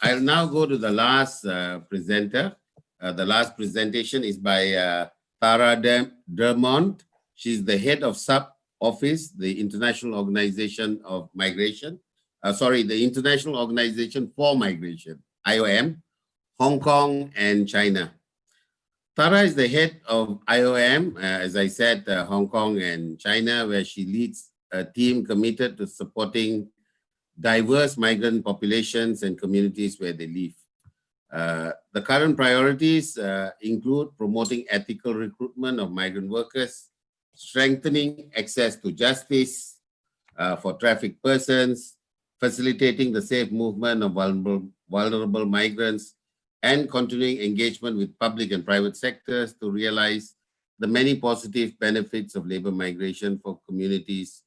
I'll now go to the last presenter. The last presentation is by Tara Dermott. She's the head of sub-office, the International Organization of Migration. The International Organization for Migration, IOM, Hong Kong and China. Tara is the head of IOM, as I said, Hong Kong and China, where she leads a team committed to supporting diverse migrant populations and communities where they live. The current priorities include promoting ethical recruitment of migrant workers, strengthening access to justice for trafficked persons, facilitating the safe movement of vulnerable migrants, and continuing engagement with public and private sectors to realize the many positive benefits of labor migration for communities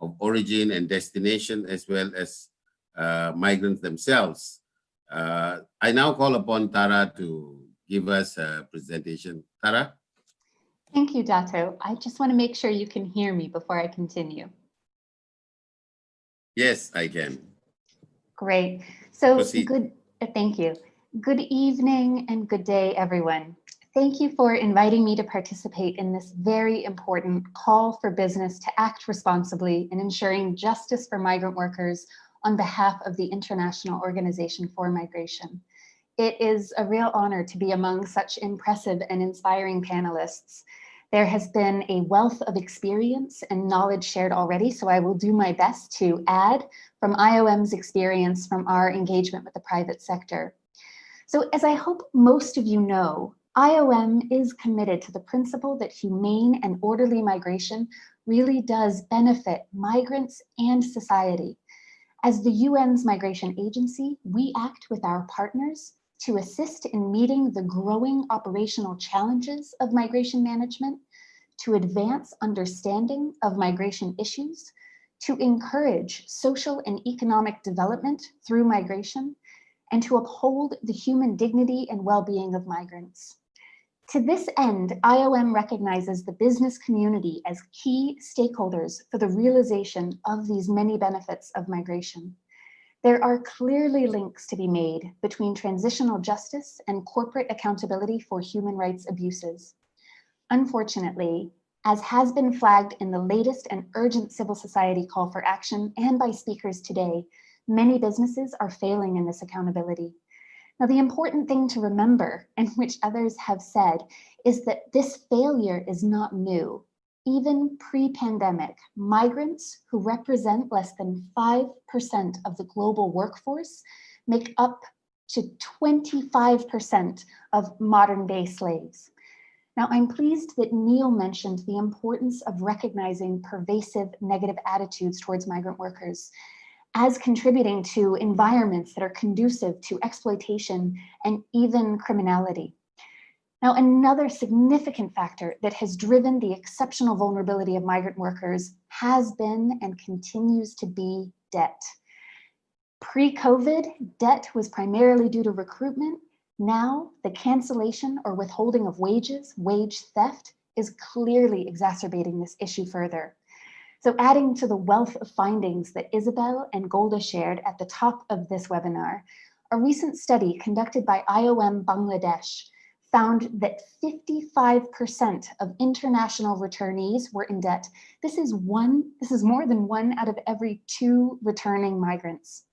of origin and destination, as well as migrants themselves. I now call upon Tara to give us a presentation. Tara? Thank you, Dato. I just want to make sure you can hear me before I continue. Yes, I can. Great. So Proceed. Thank you. Good evening and good day, everyone. Thank you for inviting me to participate in this very important call for business to act responsibly in ensuring justice for migrant workers on behalf of the International Organization for Migration. It is a real honor to be among such impressive and inspiring panelists. There has been a wealth of experience and knowledge shared already, so I will do my best to add from IOM's experience from our engagement with the private sector. So as I hope most of you know, IOM is committed to the principle that humane and orderly migration really does benefit migrants and society. As the UN's migration agency, we act with our partners to assist in meeting the growing operational challenges of migration management, to advance understanding of migration issues, to encourage social and economic development through migration, and to uphold the human dignity and well-being of migrants. To this end, IOM recognizes the business community as key stakeholders for the realization of these many benefits of migration. There are clearly links to be made between transitional justice and corporate accountability for human rights abuses. Unfortunately, as has been flagged in the latest and urgent civil society call for action and by speakers today, many businesses are failing in this accountability. Now, the important thing to remember, and which others have said, is that this failure is not new. Even pre-pandemic, migrants who represent less than 5% of the global workforce make up to 25% of modern-day slaves. Now, I'm pleased that Neil mentioned the importance of recognizing pervasive negative attitudes towards migrant workers as contributing to environments that are conducive to exploitation and even criminality. Now, another significant factor that has driven the exceptional vulnerability of migrant workers has been and continues to be debt. Pre-COVID, debt was primarily due to recruitment. Now, the cancellation or withholding of wages, wage theft, is clearly exacerbating this issue further. So adding to the wealth of findings that Isabel and Golda shared at the top of this webinar, a recent study conducted by IOM Bangladesh found that 55% of international returnees were in debt. This is more than 1 out of every 2 returning migrants.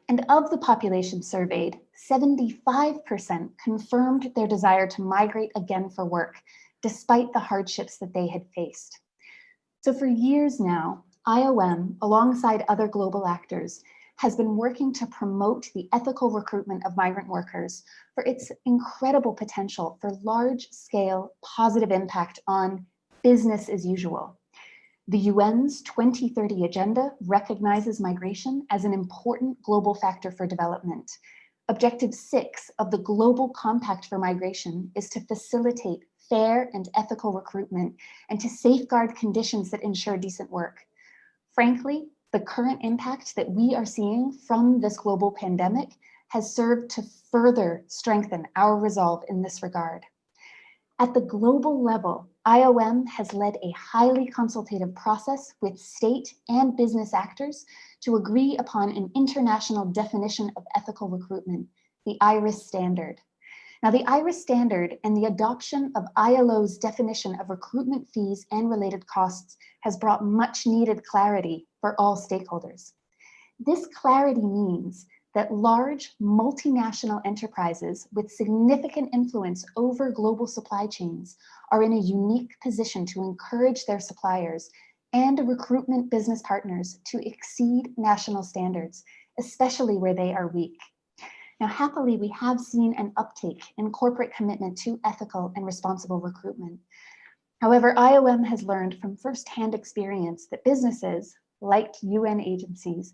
And of the population surveyed, 75% confirmed their desire to migrate again for work, despite the hardships that they had faced. So for years now, IOM, alongside other global actors, has been working to promote the ethical recruitment of migrant workers for its incredible potential for large-scale positive impact on business as usual. The UN's 2030 Agenda recognizes migration as an important global factor for development. Objective 6 of the Global Compact for Migration is to facilitate fair and ethical recruitment and to safeguard conditions that ensure decent work. Frankly, the current impact that we are seeing from this global pandemic has served to further strengthen our resolve in this regard. At the global level, IOM has led a highly consultative process with state and business actors to agree upon an international definition of ethical recruitment, the IRIS standard. Now, the IRIS standard and the adoption of ILO's definition of recruitment fees and related costs has brought much needed clarity for all stakeholders. This clarity means that large multinational enterprises with significant influence over global supply chains are in a unique position to encourage their suppliers and recruitment business partners to exceed national standards, especially where they are weak. Now, happily, we have seen an uptake in corporate commitment to ethical and responsible recruitment. However, IOM has learned from firsthand experience that businesses, like UN agencies,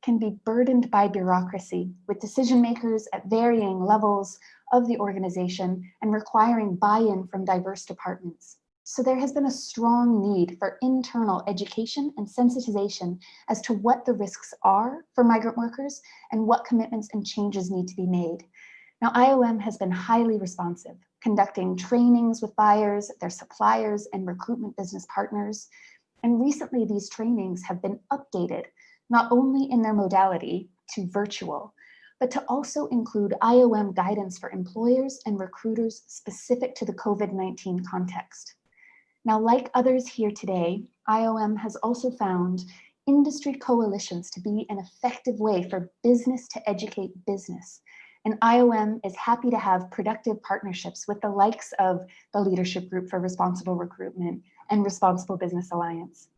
can be burdened by bureaucracy, with decision makers at varying levels of the organization and requiring buy-in from diverse departments. So there has been a strong need for internal education and sensitization as to what the risks are for migrant workers and what commitments and changes need to be made. Now, IOM has been highly responsive, conducting trainings with buyers, their suppliers, and recruitment business partners. And recently, these trainings have been updated, not only in their modality to virtual, but to also include IOM guidance for employers and recruiters specific to the COVID-19 context. Now, like others here today, IOM has also found industry coalitions to be an effective way for business to educate business. And IOM is happy to have productive partnerships with the likes of the Leadership Group for Responsible Recruitment and Responsible Business Alliance.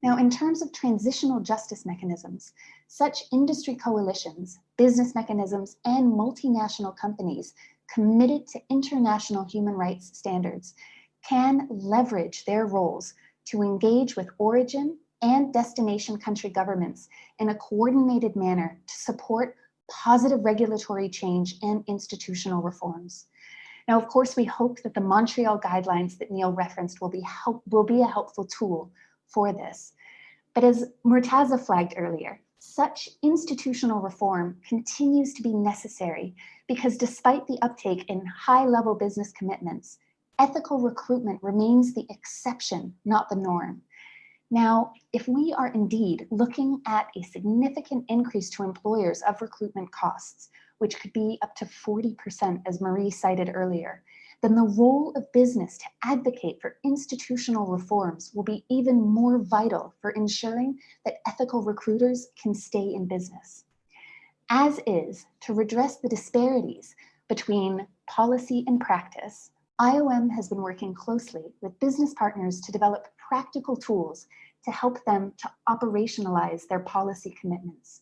Now, in terms of transitional justice mechanisms, such industry coalitions, business mechanisms, and multinational companies committed to international human rights standards can leverage their roles to engage with origin and destination country governments in a coordinated manner to support positive regulatory change and institutional reforms. Now, of course, we hope that the Montreal guidelines that Neil referenced will be a helpful tool for this. But as Murtaza flagged earlier, such institutional reform continues to be necessary because despite the uptake in high-level business commitments, ethical recruitment remains the exception, not the norm. Now, if we are indeed looking at a significant increase to employers of recruitment costs, which could be up to 40%, as Marie cited earlier, then the role of business to advocate for institutional reforms will be even more vital for ensuring that ethical recruiters can stay in business. As is, to redress the disparities between policy and practice, IOM has been working closely with business partners to develop practical tools to help them to operationalize their policy commitments.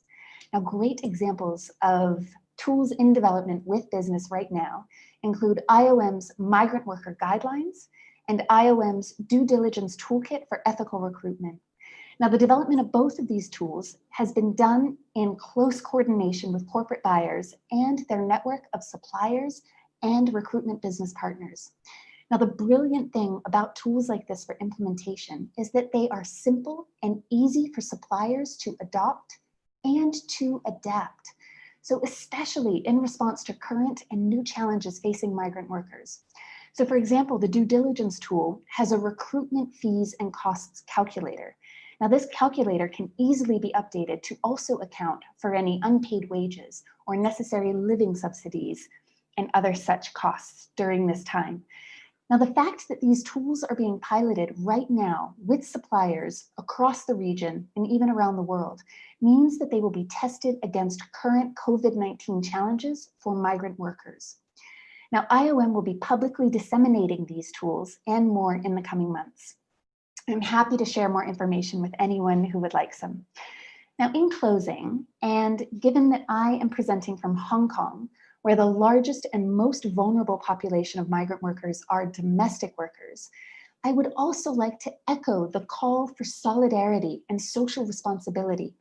Now, great examples of tools in development with business right now include IOM's Migrant Worker Guidelines and IOM's Due Diligence Toolkit for Ethical Recruitment. Now, the development of both of these tools has been done in close coordination with corporate buyers and their network of suppliers and recruitment business partners. Now, the brilliant thing about tools like this for implementation is that they are simple and easy for suppliers to adopt and to adapt. So especially in response to current and new challenges facing migrant workers. So for example, the due diligence tool has a recruitment fees and costs calculator. Now this calculator can easily be updated to also account for any unpaid wages or necessary living subsidies and other such costs during this time. Now, the fact that these tools are being piloted right now with suppliers across the region and even around the world means that they will be tested against current COVID-19 challenges for migrant workers. Now, IOM will be publicly disseminating these tools and more in the coming months. I'm happy to share more information with anyone who would like some. Now, in closing, and given that I am presenting from Hong Kong, where the largest and most vulnerable population of migrant workers are domestic workers, I would also like to echo the call for solidarity and social responsibility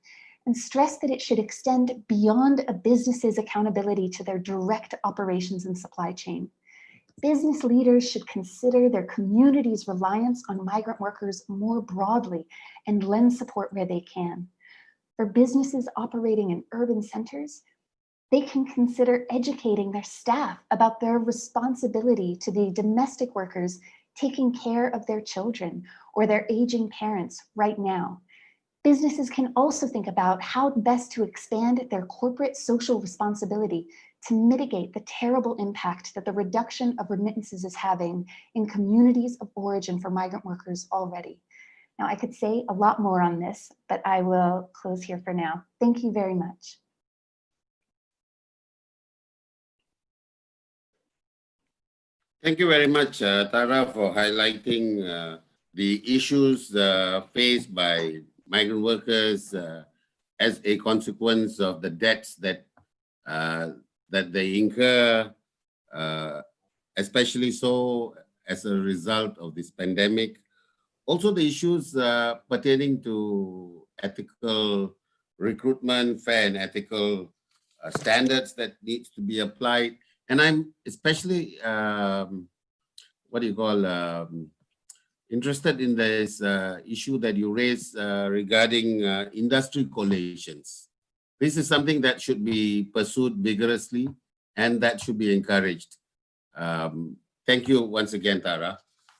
and stress that it should extend beyond a business's accountability to their direct operations and supply chain. Business leaders should consider their community's reliance on migrant workers more broadly and lend support where they can. For businesses operating in urban centers, They can consider educating their staff about their responsibility to the domestic workers taking care of their children or their aging parents right now. Businesses can also think about how best to expand their corporate social responsibility to mitigate the terrible impact that the reduction of remittances is having in communities of origin for migrant workers already. Now, I could say a lot more on this, but I will close here for now. Thank you very much. Thank you very much, Tara, for highlighting the issues faced by migrant workers as a consequence of the debts that they incur, especially so as a result of this pandemic. Also, the issues pertaining to ethical recruitment, fair and ethical standards that needs to be applied. And I'm especially, interested in this issue that you raised regarding industry coalitions. This is something that should be pursued vigorously and that should be encouraged. Thank you once again, Tara.